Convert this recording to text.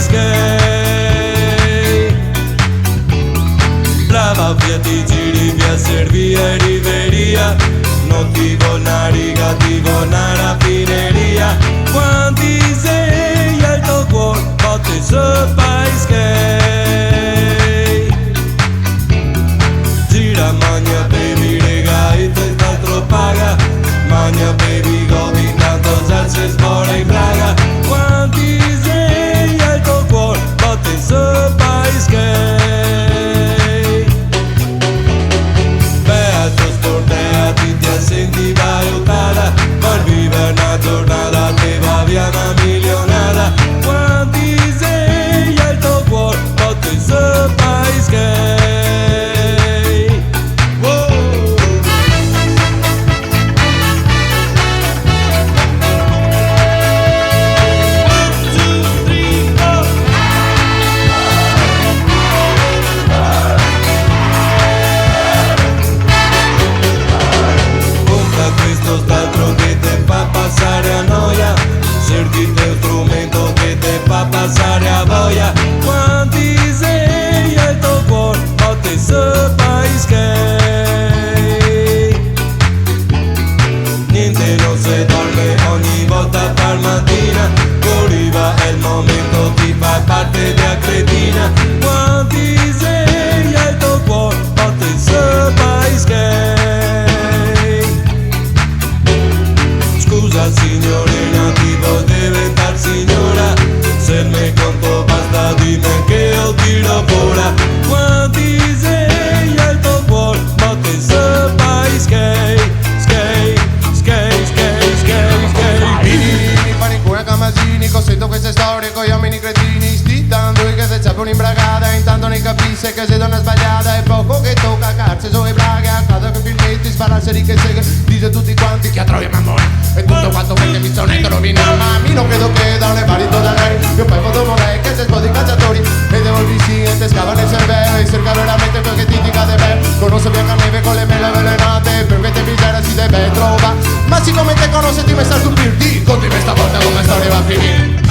skate. Brava via ti giri via Servia e Riveria, non ti volare cattivo una raffineria. Quanti sei al tuo cuore, botte sopra i skate. Gira, magna, baby, rega, e te t'altro paga. Magna, baby, godi, intanto salsa e sbora in Praga. Quanti sei al tuo cuore, botte sopra i skate. Beato sporteati, ti assenti, vai utata. Per vivere una giornata, te va via una milionata. Quanti sei al tuo cuore, botte sopra i skate. St'altro che te fa passare a noia, servite un strumento che te fa passare a voglia. Quanti sei al tuo cuore, botte sopra i skate. Niente, non si dorme ogni volta per mattina, arriva il momento, ti fa parte della cretina. Quanti sei al tuo cuore, botte sopra i skate. Scusa signorina, ti vuoi diventare signora? Se me conto basta dimmi che io tiro fuori. Quanti sei al tuo cuore, botte sopra i skate. Skate, skate, skate, skate, skate. Mi fanno in cuore Camazzini, sento queste storie con gli uomini cretini. Sti dando che se c'è un'imbragata, intanto ne capisce che sei donna sbagliata. E poco che tocca carse su e braghe, a casa che filmetti, spararsi di che seghe. Dice tutti quanti che trovi mamone. E tutto quanto mette mi sonetto rovina. Ma mi non credo che da un evarito da lei io poi foto vorrei che se di cacciatori e devo il vicino scava nel cervello e cerca veramente quel che ti dica de me. Conosce Biancaneve con le mele avvelenate, per me te misera si deve trovare. Ma siccome te conosci ti mi sta a stupirti, conti questa volta come storia va a finire.